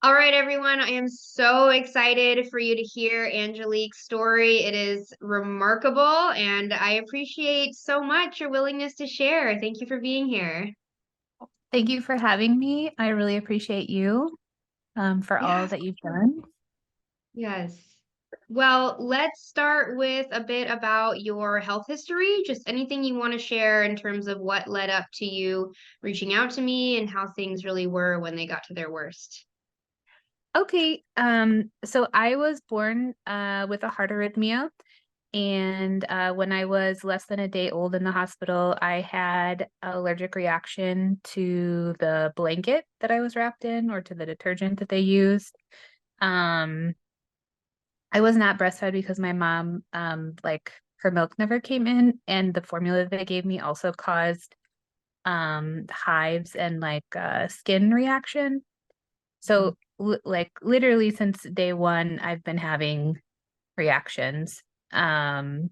All right, everyone. I am so excited for you to hear Angelique's story. It is remarkable, and I appreciate so much your willingness to share. Thank you for being here. Thank you for having me. I really appreciate you for all Yeah, that you've done. yes. Well, let's start with a bit about your health history. Just anything you want to share in terms of what led up to you reaching out to me and how things really were when they got to their worst. Okay, so I was born with a heart arrhythmia, and when I was less than a day old in the hospital, I had an allergic reaction to the blanket that I was wrapped in or to the detergent that they used. Um, I was not breastfed because my mom, like her milk never came in, and the formula that they gave me also caused hives and like skin reaction. So like literally since day one, I've been having reactions. Um,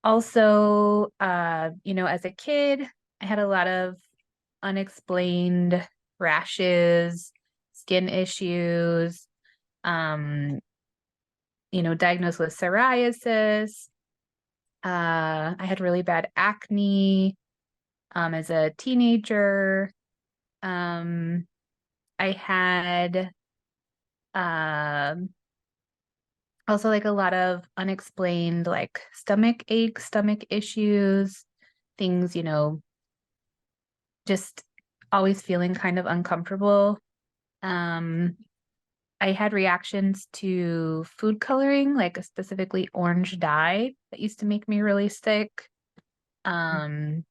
also, as a kid, I had a lot of unexplained rashes, skin issues, um, diagnosed with psoriasis. I had really bad acne, as a teenager. Um, I had um also like a lot of unexplained like stomach aches, stomach issues, things, just always feeling kind of uncomfortable. Um, I had reactions to food coloring, like specifically orange dye that used to make me really sick. Um,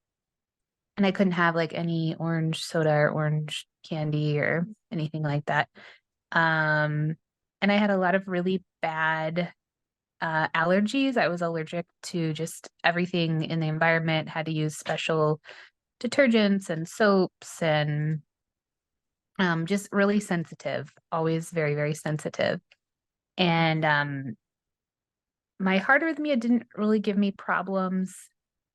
and I couldn't have like any orange soda or orange candy or anything like that. Um, and I had a lot of really bad allergies. I was allergic to just everything in the environment, had to use special detergents and soaps and just really sensitive, always very, very sensitive. And my heart arrhythmia didn't really give me problems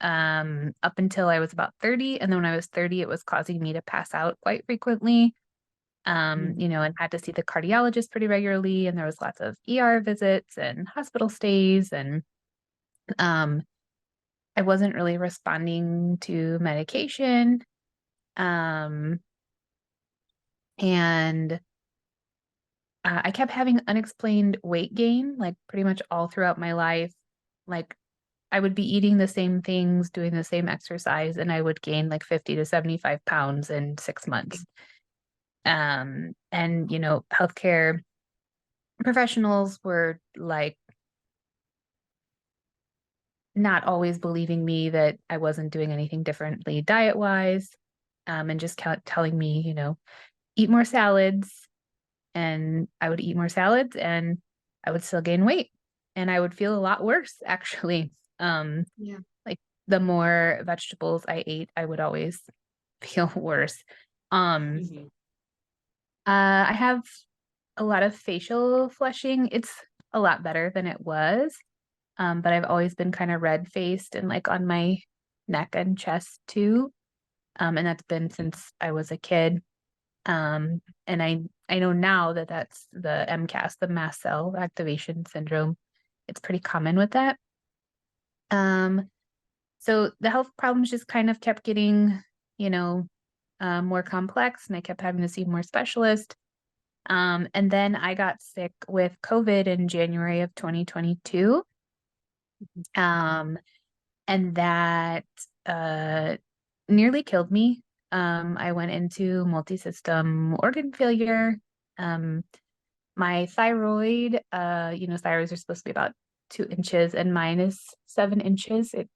up until I was about 30. And then when I was 30, it was causing me to pass out quite frequently. And had to see the cardiologist pretty regularly. And there was lots of ER visits and hospital stays. And um, I wasn't really responding to medication. Um, and I kept having unexplained weight gain, like pretty much all throughout my life. Like I would be eating the same things, doing the same exercise, and I would gain like 50 to 75 pounds in 6 months. And healthcare professionals were like not always believing me that I wasn't doing anything differently diet wise, and just telling me, eat more salads. And I would eat more salads and I would still gain weight and I would feel a lot worse actually. Yeah. Like the more vegetables I ate, I would always feel worse. Um, Mhm. I have a lot of facial flushing. It's a lot better than it was. But I've always been kind of red faced and like on my neck and chest too. And that's been since I was a kid. And I know now that that's the MCAS, the mast cell activation syndrome. It's pretty common with that. Um, so the health problems just kind of kept getting, you know, more complex, and I kept having to see more specialists. And then I got sick with COVID in January of 2022. Um, and that uh, nearly killed me. I went into multi-system organ failure. Um, my thyroid, thyroids are supposed to be about 2 inches, and mine is 7 inches. It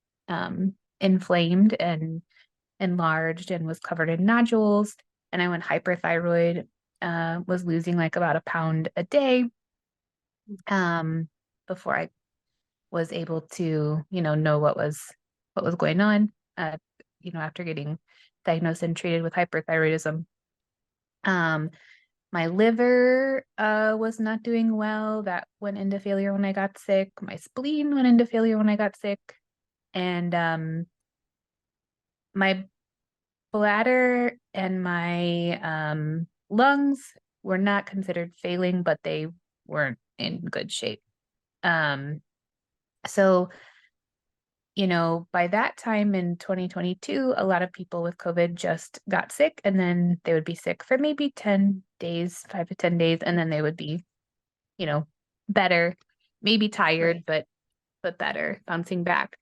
inflamed and enlarged and was covered in nodules. And I went hyperthyroid, was losing like about a pound a day before I was able to, know what was going on, after getting diagnosed and treated with hyperthyroidism. Um, my liver was not doing well. That went into failure when I got sick. My spleen went into failure when I got sick. And my bladder and my lungs were not considered failing, but they weren't in good shape. So, by that time in 2022, a lot of people with COVID just got sick, and then they would be sick for maybe 10 days, 5 to 10 days, and then they would be, better, maybe tired, Right. but better, bouncing back.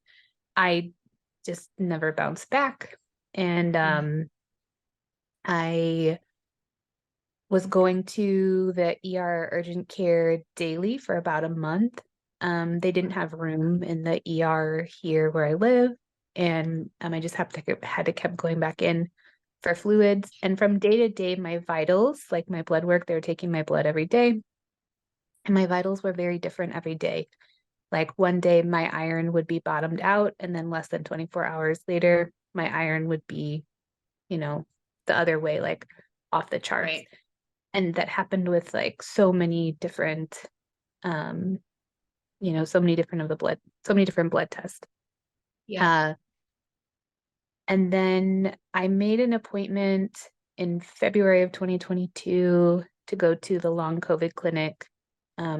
I just never bounced back. And Yeah. I was going to the ER urgent care daily for about a month. They didn't have room in the ER here where I live, and I just had to keep going back in for fluids. And from day to day, my vitals, like my blood work, they were taking my blood every day, and my vitals were very different every day. Like one day, my iron would be bottomed out, and then less than 24 hours later, my iron would be, the other way, like off the charts. Right. And that happened with like so many different um so many different of the blood so many different blood tests. Yeah. uh and then I made an appointment in February of 2022 to go to the long COVID clinic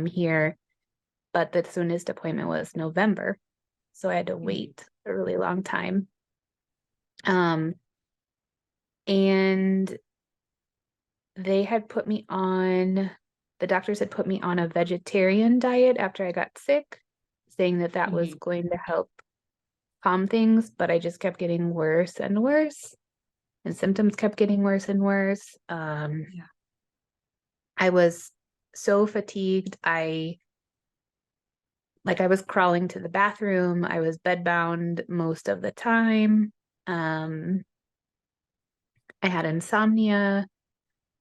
here, but the soonest appointment was November, so I had to Mhm. wait a really long time. And they had put me on, the doctors had put me on a vegetarian diet after I got sick, saying that that was Mhm. going to help calm things, but I just kept getting worse and worse, and symptoms kept getting worse and worse. Yeah. I was so fatigued. I was crawling to the bathroom. I was bedbound most of the time. Um, I had insomnia.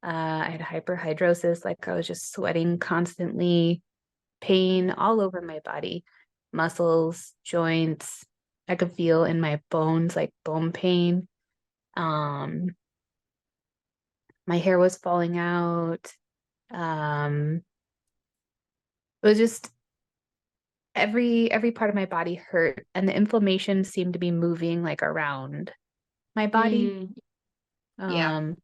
I had hyperhidrosis, like I was just sweating constantly, pain all over my body, muscles, joints. I could feel in my bones, like bone pain. Um, my hair was falling out. Um, it was just every part of my body hurt, and the inflammation seemed to be moving like around my body. Mm. Yeah. Um,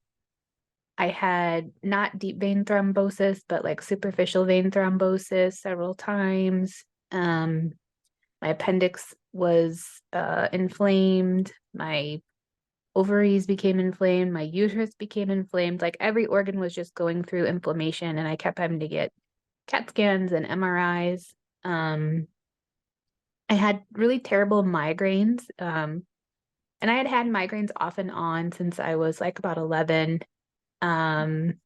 I had not deep vein thrombosis, but like superficial vein thrombosis several times. Um, my appendix was inflamed. My ovaries became inflamed. My uterus became inflamed. Like every organ was just going through inflammation, and I kept having to get CAT scans and MRIs. Um, I had really terrible migraines. And I had had migraines off and on since I was like about 11. Um,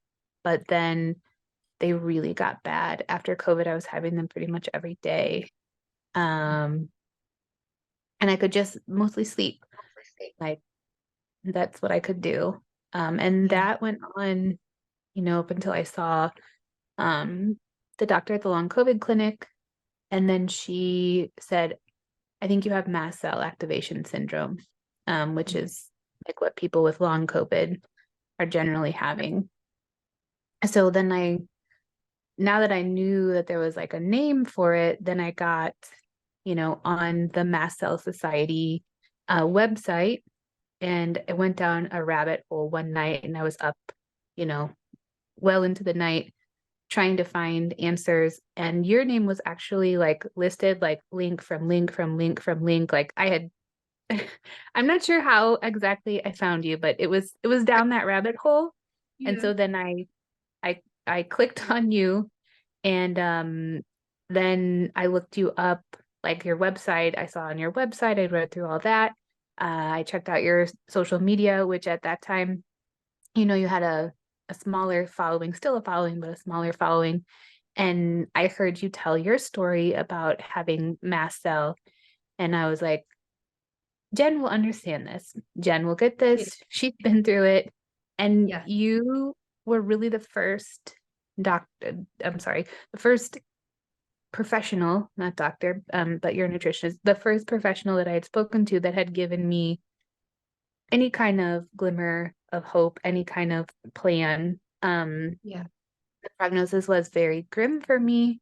but then they really got bad. After COVID, I was having them pretty much every day. Um, and I could just mostly sleep. Like that's what I could do. And Yeah. that went on, up until I saw um the doctor at the long COVID clinic. And then she said, I think you have mast cell activation syndrome, which Mhm. is like what people with long COVID are generally having. So then now that I knew that there was like a name for it, then I got, on the Mast Cell Society website, and I went down a rabbit hole one night, and I was up, you know, well into the night trying to find answers. And your name was actually like listed like link from link from link from link. Like I had I'm not sure how exactly I found you, but it was down that rabbit hole. And Yeah. so then I I clicked on you, and then I looked you up, like your website. I saw on your website, I read through all that. I checked out your social media, which at that time, you had a smaller following, still a following, but a smaller following. And I heard you tell your story about having mast cell. And I was like, Jen will understand this. Jen will get Yeah. this. She's been through it. And Yeah. you were really the first doctor, I'm sorry, the first professional, not doctor, but you're a nutritionist, the first professional that I had spoken to that had given me any kind of glimmer of hope, any kind of plan. Yeah. The prognosis was very grim for me.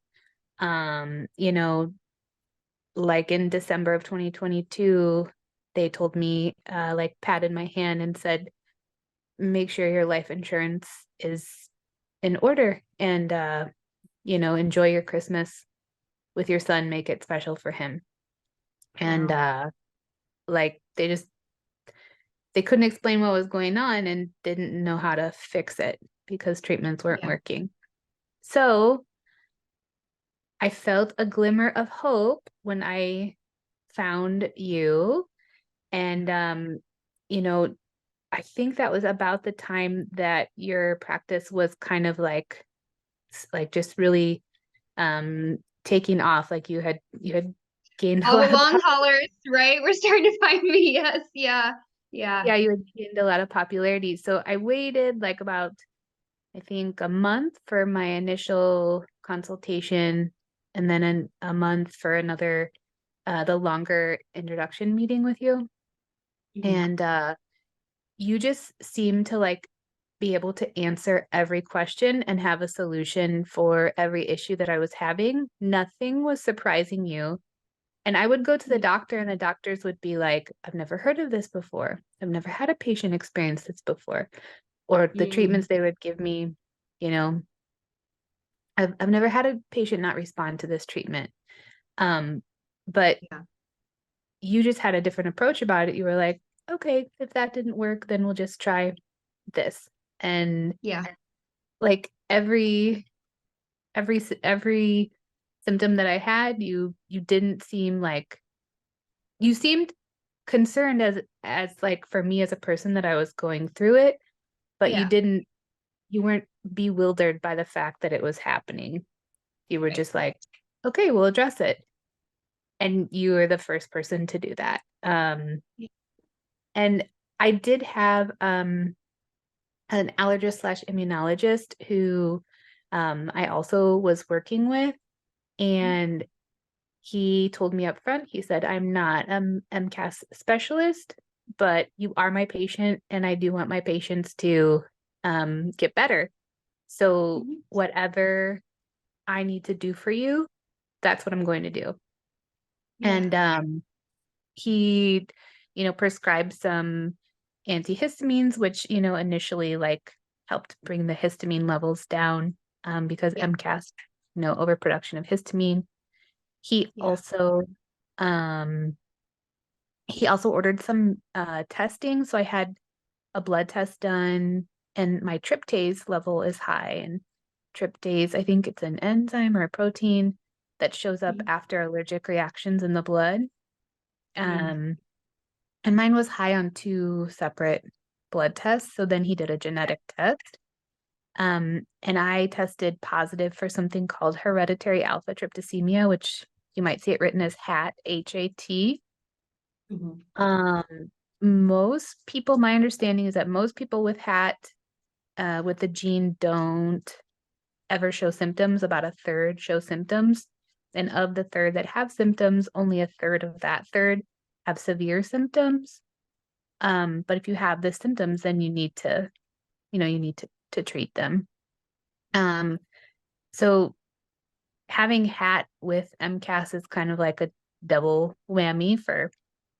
Like in December of 2022, they told me, like patted my hand and said, make sure your life insurance is in order and enjoy your Christmas with your son, make it special for him. And Wow. like they couldn't explain what was going on and didn't know how to fix it because treatments weren't Yeah. working. So I felt a glimmer of hope when I found you. And you know, I think that was about the time that your practice was kind of like just really taking off. Like you had gained a All the lot of long haulers, right? We're starting to find me. Yes. Yeah. Yeah. yeah, you had gained a lot of popularity. So I waited like about, I think, a month for my initial consultation, and then a month for another, the longer introduction meeting with you. Mhm. And you just seem to like be able to answer every question and have a solution for every issue that I was having. Nothing was surprising you. And I would go to the Yeah. doctor, and the doctors would be like, I've never heard of this before. I've never had a patient experience this before. Or the Mm. treatments they would give me, you know, I've never had a patient not respond to this treatment. Um, but Yeah. you just had a different approach about it. You were like, okay, if that didn't work, then we'll just try this. And Yeah. like every symptom that I had, you didn't seem like you seemed concerned as like for me as a person that I was going through it, but Yeah. you weren't bewildered by the fact that it was happening. You were Right. just like, okay, we'll address it. And you were the first person to do that. Yeah. And I did have an allergist slash immunologist who I also was working with, Mhm. and he told me up front, he said, I'm not an MCAS specialist, but you are my patient, and I do want my patients to get better. So Mhm. whatever I need to do for you, that's what I'm going to do. Yeah. And he, prescribed some antihistamines, which, initially like helped bring the histamine levels down because Yeah. MCAS, overproduction of histamine. He Yeah. also um he also ordered some testing. So I had a blood test done, and my tryptase level is high. And tryptase, I think it's an enzyme or a protein that shows up Mhm. after allergic reactions in the blood. Mm. Um, and mine was high on two separate blood tests. So then he did a genetic test. And I tested positive for something called hereditary alpha tryptosemia, which you might see it written as HAT, HAT. Mhm. Um, most people, my understanding is that most people with HAT, with the gene don't ever show symptoms. About a third show symptoms. And of the third that have symptoms, only a third of that third have severe symptoms. But if you have the symptoms, then you need to treat them. Um, so having HAT with MCAS is kind of like a double whammy for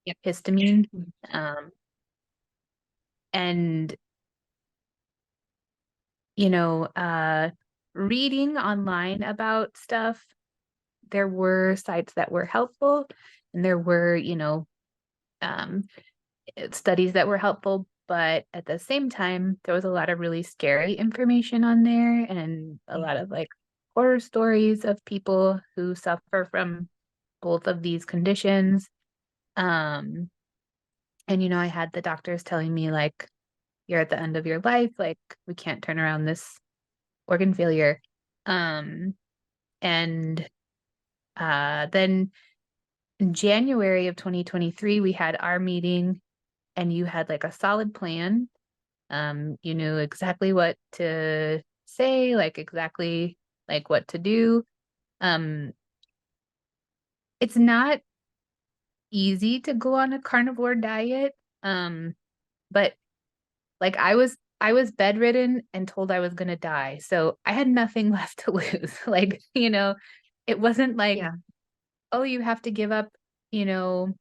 Yeah. histamine. Mhm. Um, and you know, uh, reading online about stuff, there were sites that were helpful, and there were, um, studies that were helpful. But at the same time, there was a lot of really scary information on there, and a Yeah. lot of like horror stories of people who suffer from both of these conditions. Um, and I had the doctors telling me like, you're at the end of your life, like we can't turn around this organ failure. Um, and then in January of 2023, we had our meeting, and you had like a solid plan. You knew exactly what to say, like exactly like what to do. Um, it's not easy to go on a carnivore diet. But like I was bedridden and told I was gonna die. So I had nothing left to lose. Like, it wasn't like, Yeah. oh, you have to give up, you know,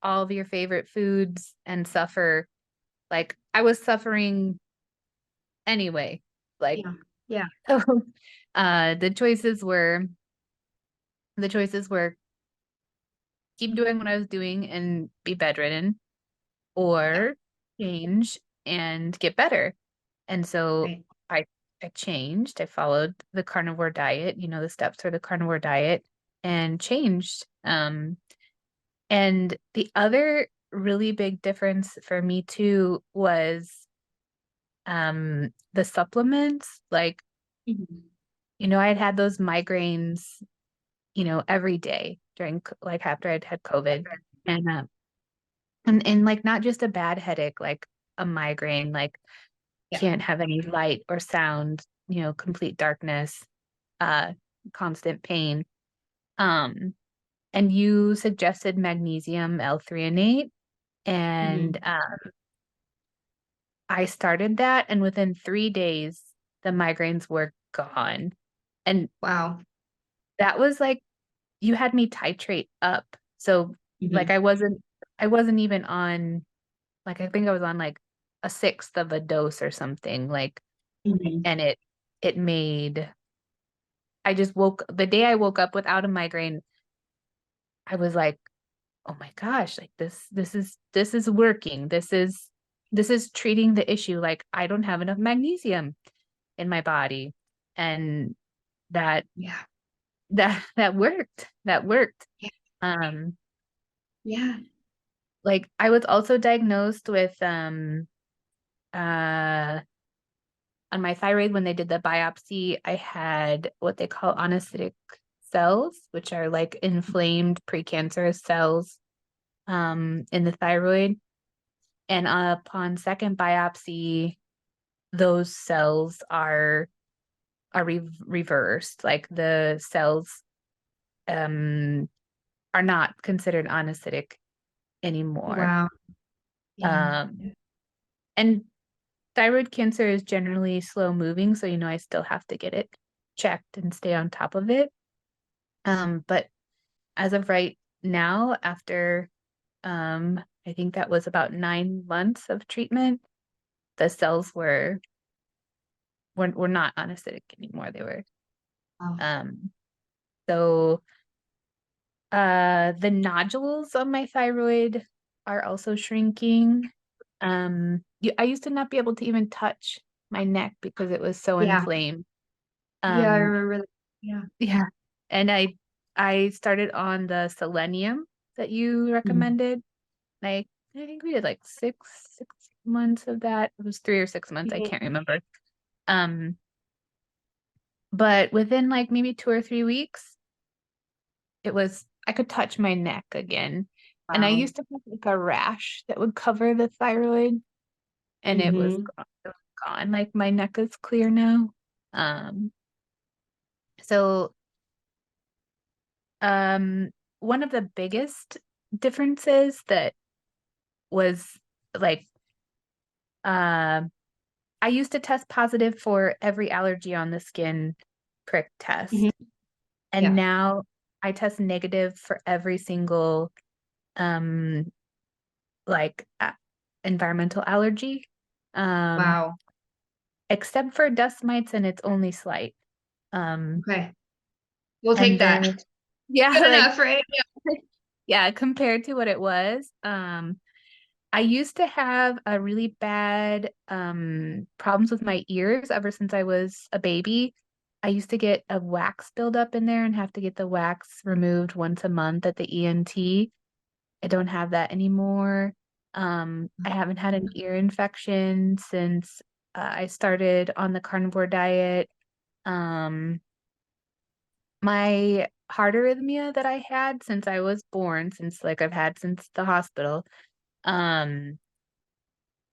all of your favorite foods and suffer. Like I was suffering anyway. Like Yeah. Yeah. So, the choices were keep doing what I was doing and be bedridden, Yeah. or change and get better. And so Right. I I changed. I followed the carnivore diet, the steps for the carnivore diet, and changed. And the other really big difference for me too was the supplements. Like, Mhm. I had those migraines, every day during like after I'd had COVID. And and like not just a bad headache, like a migraine, like Yeah. can't have any light or sound, complete darkness, uh, constant pain. Um, and you suggested magnesium L-threonate, and Mhm. I started that, and within 3 days, the migraines were gone. And Wow. that was like you had me titrate up. So like Mhm. I wasn't even on, like, I think I was on like a sixth of a dose or something, like, Mhm. and it made I just woke the day I woke up without a migraine, I was like, "Oh my gosh, like this is working. This is treating the issue. Like, I don't have enough magnesium in my body." And that Yeah. that worked. That worked. Yeah. Um Yeah. like I was also diagnosed with uh on my thyroid. When they did the biopsy, I had what they call onocytic cells, which are like inflamed precancerous cells in the thyroid. And upon second biopsy, those cells are reversed. Like the cells um, are not considered onocytic anymore. Wow. Yeah. Um, and thyroid cancer is generally slow moving, so I still have to get it checked and stay on top of it. But as of right now, after I think that was about 9 months of treatment, the cells were not anesthetic anymore. They were Wow. um so the nodules on my thyroid are also shrinking. I used to not be able to even touch my neck because it was so Yeah. inflamed. Yeah, I Um remember that. Yeah. yeah. And I started on the selenium that you Mhm. recommended. Like, I think we did like six months of that. It was 3 or 6 months, I Mhm. can't remember. Um, but within like maybe 2 or 3 weeks, I could touch my neck again. And I Wow. used to have like a rash that would cover the thyroid, and it was Mhm. gone. It was gone. Like, my neck is clear now. Um, so um one of the biggest differences that was like uh, I used to test positive for every allergy on the skin prick Mhm. test. And Yeah. now I test negative for every single um like environmental allergy, um Wow. except for dust mites, and it's only slight. um Okay. We'll take and that. then yeah, Good like, enough, right? yeah, compared to what it was, I used to have a really bad problems with my ears ever since I was a baby. I used to get a wax buildup in there and have to get the wax removed once a month at the ENT. I don't have that anymore. I haven't had an ear infection since I started on the carnivore diet. Um, my heart arrhythmia that I had since I was born, since like I've had since the hospital, um,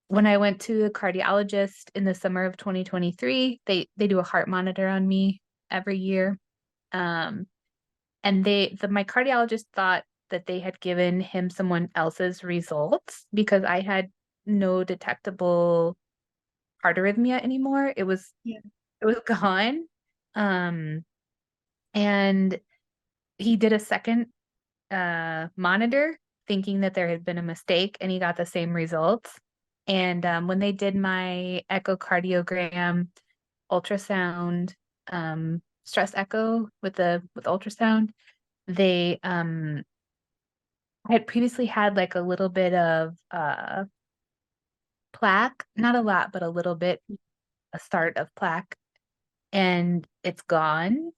when I went to the cardiologist in the summer of 2023, they do a heart monitor on me every year. Um, and my cardiologist thought that they had given him someone else's results because I had no detectable heart arrhythmia anymore. Yeah. It was gone. Um, and he did a second monitor thinking that there had been a mistake, and he got the same results. And when they did my echocardiogram, ultrasound, stress echo with ultrasound, they I had previously had like a little bit of plaque, not a lot, but a little bit, a start of plaque, and it's gone.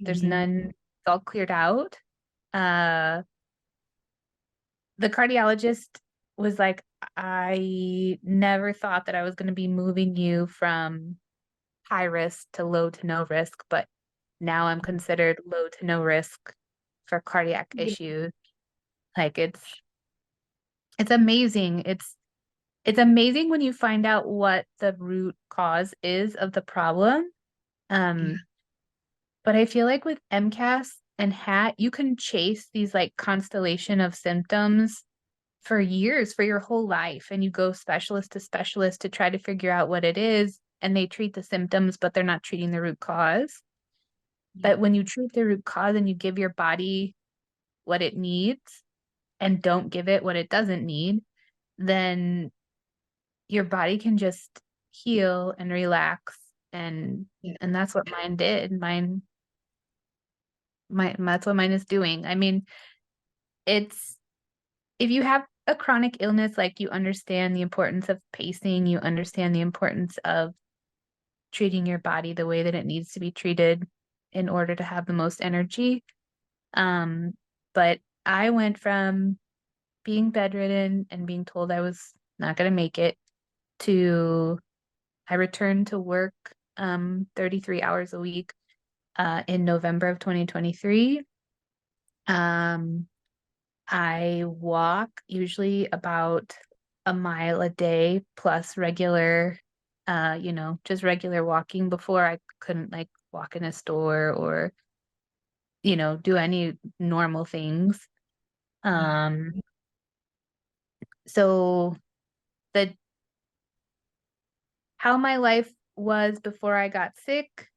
There's Mhm. none, it's all cleared out. Uh the cardiologist was like, I never thought that I was going to be moving you from high risk to low to no risk, but now I'm considered low to no risk for cardiac Yeah. issues. Like it's amazing. It's amazing when you find out what the root cause is of the problem. Yeah. Um, but I feel like with MCAS and HAT, you can chase these like constellation of symptoms for years, for your whole life, and you go specialist to specialist to try to figure out what it is, and they treat the symptoms, but they're not treating the root cause. Yeah. But when you treat the root cause and you give your body what it needs and don't give it what it doesn't need, then your body can just heal and relax, and Yeah. that's what mine did. That's what mine is doing. I mean, it's if you have a chronic illness, like you understand the importance of pacing, you understand the importance of treating your body the way that it needs to be treated in order to have the most energy. Um, but I went from being bedridden and being told I was not going to make it to I returned to work 33 hours a week in November of 2023. Um, I walk usually about a mile a day plus regular, just regular walking. Before I couldn't like walk in a store or, do any normal things. Yeah. Um, so the how my life was before I got sick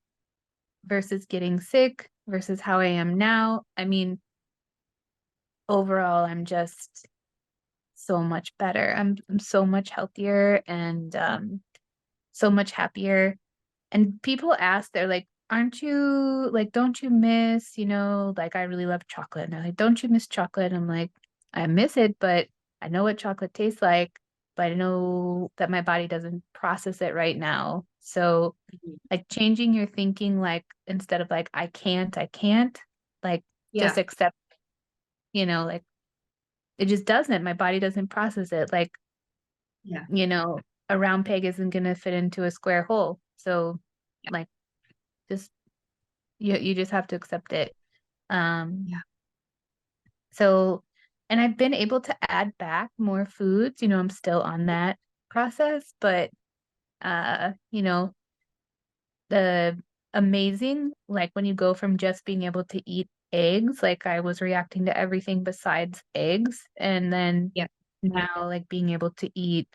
versus getting sick versus how I am now. I mean, overall, I'm just so much better. I'm so much healthier and so much happier. And people ask, they're like, aren't you like, don't you miss, like I really love chocolate. And they're like, don't you miss chocolate? I'm like, I miss it, but I know what chocolate tastes like, but I know that my body doesn't process it right now. So Mhm. like changing your thinking, like instead of like, I can't, like just Yeah. accept, like it just doesn't, my body doesn't process it. Like, Yeah. you know, a round peg isn't going to fit into a square hole. So like, just you just have to accept it. Um, Yeah. so, and I've been able to add back more foods. I'm still on that process, but uh, the amazing, like when you go from just being able to eat eggs, like I was reacting to everything besides eggs, and then Yeah. now like being able to eat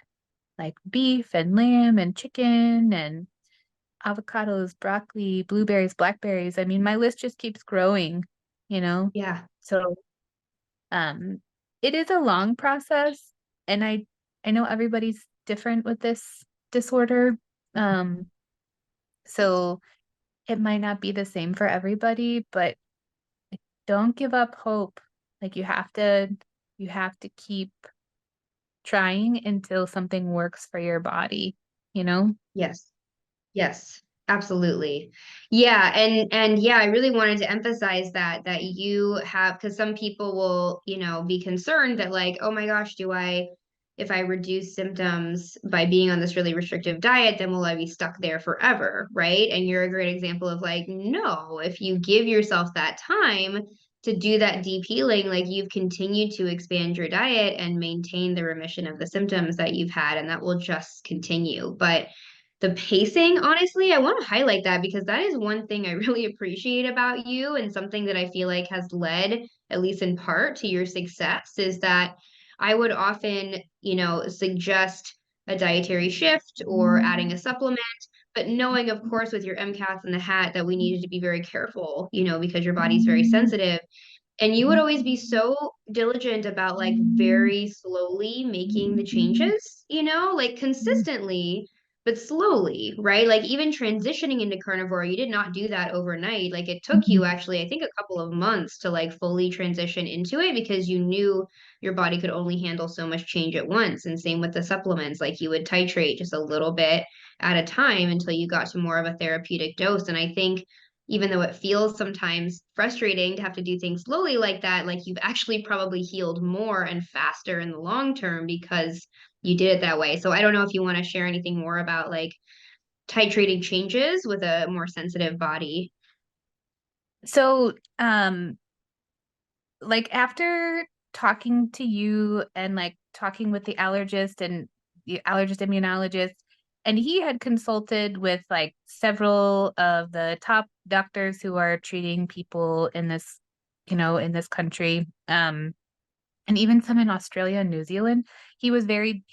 like beef and lamb and chicken and avocados, broccoli, blueberries, blackberries. I mean, my list just keeps growing, you know? Yeah. So, um, it is a long process, and I know everybody's different with this disorder. Um, so it might not be the same for everybody, but don't give up hope. Like you have to keep trying until something works for your body, you know? Yes. Yes, absolutely. Yeah, and yeah, I really wanted to emphasize that you have, because some people will, be concerned that like, oh my gosh, if I reduce symptoms by being on this really restrictive diet, then will I be stuck there forever, right? And you're a great example of like, no, if you give yourself that time to do that deep healing, like you've continued to expand your diet and maintain the remission of the symptoms that you've had, and that will just continue. But the pacing, honestly, I want to highlight that because that is one thing I really appreciate about you, and something that I feel like has led, at least in part, to your success is that I would often, suggest a dietary shift or adding a supplement, but knowing, of course, with your MCAS and the hat that we needed to be very careful, because your body's very sensitive. And you would always be so diligent about like very slowly making the changes, like consistently, but slowly, right? Like even transitioning into carnivore, you did not do that overnight. Like it took you Mhm. actually, I think, a couple of months to like fully transition into it because you knew your body could only handle so much change at once. And same with the supplements, like you would titrate just a little bit at a time until you got to more of a therapeutic dose. And I think even though it feels sometimes frustrating to have to do things slowly like that, like you've actually probably healed more and faster in the long term because you did it that way. So I don't know if you want to share anything more about like titrating changes with a more sensitive body. So, like after talking to you and like talking with the allergist and the allergist immunologist, and he had consulted with like several of the top doctors who are treating people in this, in this country, and even some in Australia and New Zealand. He was very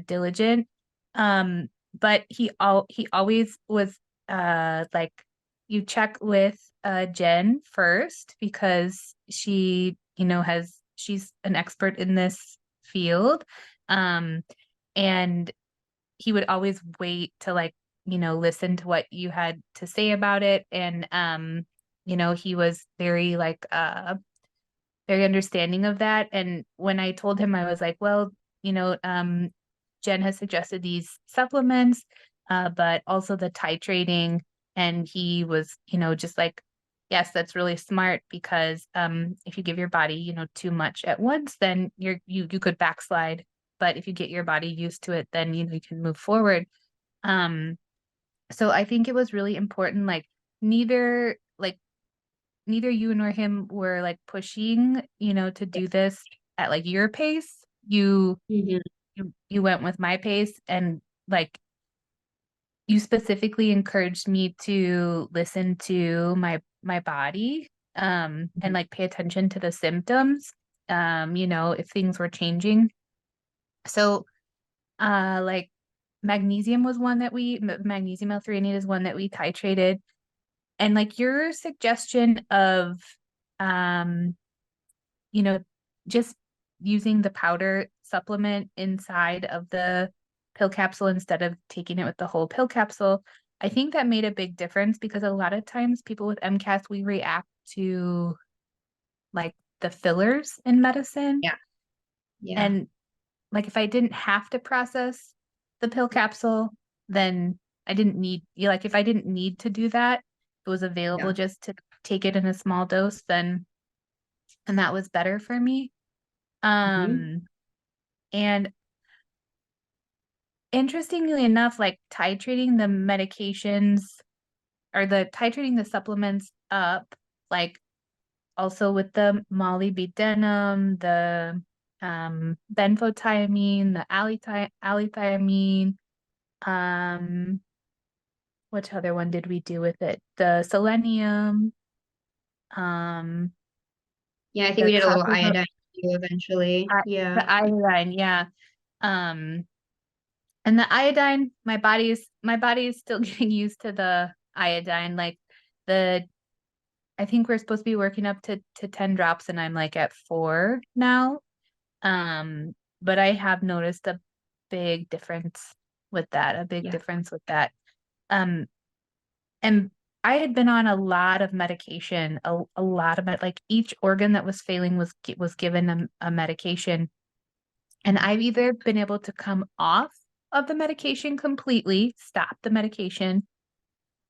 diligent. Um, but he always was like, you check with Jen first because she's an expert in this field. Um, and he would always wait to like, listen to what you had to say about it. And he was very like very understanding of that. And when I told him, I was like, well, you know, um, Jen has suggested these supplements, but also the titrating. And he was, just like, yes, that's really smart because if you give your body, too much at once, then you could backslide. But if you get your body used to it, then you can move forward. Um, so I think it was really important, like neither like neither you nor him were like pushing, to do this at like your pace. Mhm. You went with my pace, and like you specifically encouraged me to listen to my body, and like pay attention to the symptoms, if things were changing. So like magnesium was one that magnesium L-threonate is one that we titrated. And like your suggestion of um you know, just using the powder supplement inside of the pill capsule instead of taking it with the whole pill capsule, I think that made a big difference because a lot of times people with MCAS, we react to like the fillers in medicine. Yeah. Yeah. And like if I didn't have to process the pill capsule, then I didn't need, like if I didn't need to do that, if it was available Yeah. just to take it in a small dose, then and that was better for me. Mhm. Um, and interestingly enough, like titrating the medications or the titrating the supplements up, like also with the molybdenum, the benfotiamine, the allithiamine, um, which other one did we do with it? The selenium, um, Yeah, I think the we did a little copper, iodine too eventually. Yeah. the iodine, yeah. Um, And the iodine, my body is still getting used to the iodine. Like the I think we're supposed to be working up to 10 drops and I'm like at 4 now. Um, but I have noticed a big difference with that, a big Yeah. difference with that. Um, and I had been on a lot of medication, a lot of it, like each organ that was failing was given a medication. And I've either been able to come off of the medication completely, stop the medication,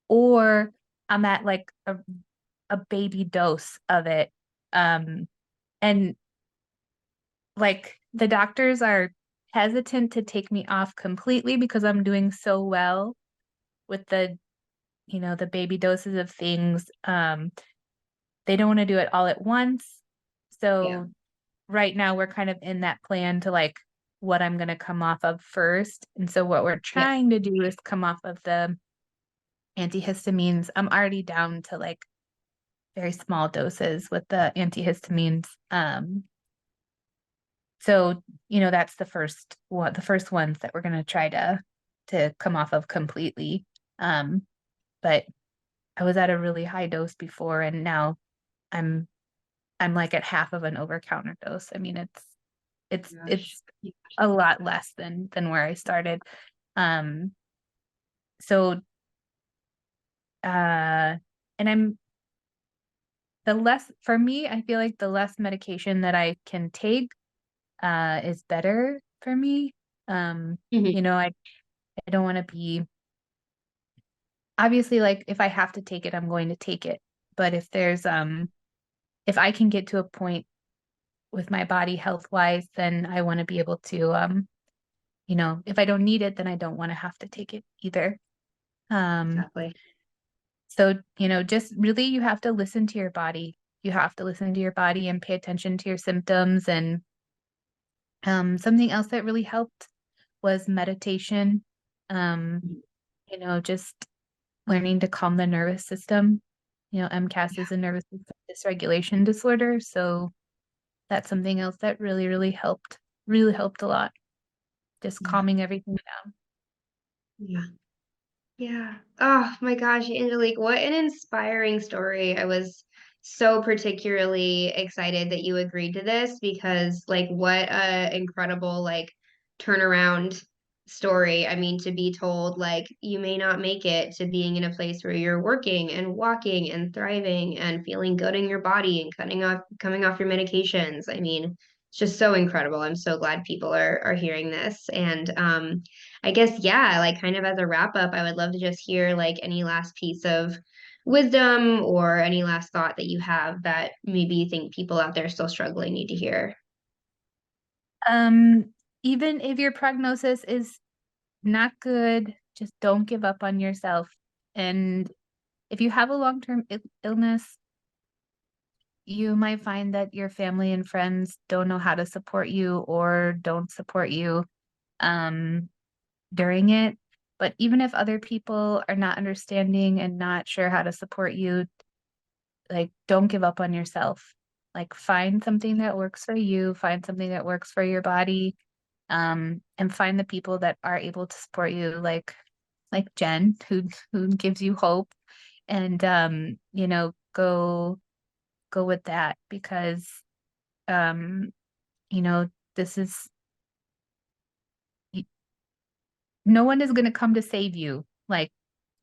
or I'm at like a baby dose of it. Um, and like the doctors are hesitant to take me off completely because I'm doing so well with the baby doses of things. They don't want to do it all at once. Yeah. So right now we're kind of in that plan to like what I'm going to come off of first. And so what we're Yeah. trying to do is come off of the antihistamines. I'm already down to like very small doses with the antihistamines. So that's the first ones that we're going to try to come off of completely. But I was at a really high dose before, and now I'm I'm like at half of an over counter dose. I mean, Gosh. It's a lot less than where I started. Um, so and I'm the less for me, I feel like the less medication that I can take is better for me. Mhm. You know, I don't want to be obviously like if I have to take it, I'm going to take it. But if I can get to a point with my body health wise, then I want to be able to you know, if I don't need it, then I don't want to have to take it either. Um, Exactly. so, you know, just really you have to listen to your body. You have to listen to your body and pay attention to your symptoms. And something else that really helped was meditation. Um, Mhm. you know, just learning to calm the nervous system. You know, MCAS Yeah. is a nervous system dysregulation disorder. So that's something else that really helped a lot. Just Yeah. calming everything down. Yeah. Yeah. Oh my gosh, Angelique, what an inspiring story. I was so particularly excited that you agreed to this because like what a incredible like turnaround story. I mean, to be told like you may not make it to being in a place where you're working and walking and thriving and feeling good in your body and coming off your medications. I mean, it's just so incredible. I'm so glad people are hearing this. And I guess, yeah, like kind of as a wrap up, I would love to just hear like any last piece of wisdom or any last thought that you have that maybe you think people out there still struggling need to hear. Um, Even if your prognosis is not good, just don't give up on yourself. And if you have a long-term illness, you might find that your family and friends don't know how to support you or don't support you um, during it. But even if other people are not understanding and not sure how to support you, like don't give up on yourself. Like find something that works for you, find something that works for your body, and find the people that are able to support you, like Jen, who gives you hope, and you know, go with that because um, you know, this is y- no one is gonna come to save you. Like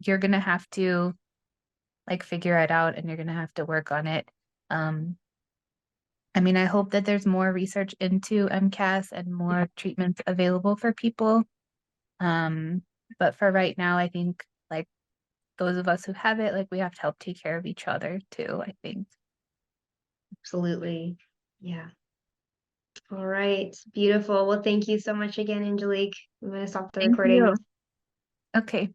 you're gonna have to like figure it out and you're gonna have to work on it. Um, I mean, I hope that there's more research into MCAS and more treatments available for people. Um, but for right now, I think like those of us who have it, like we have to help take care of each other too, I think. Absolutely. Yeah. All right. Beautiful. Well, thank you so much again, Angelique. I'm going to stop the Thank recording. you. Okay.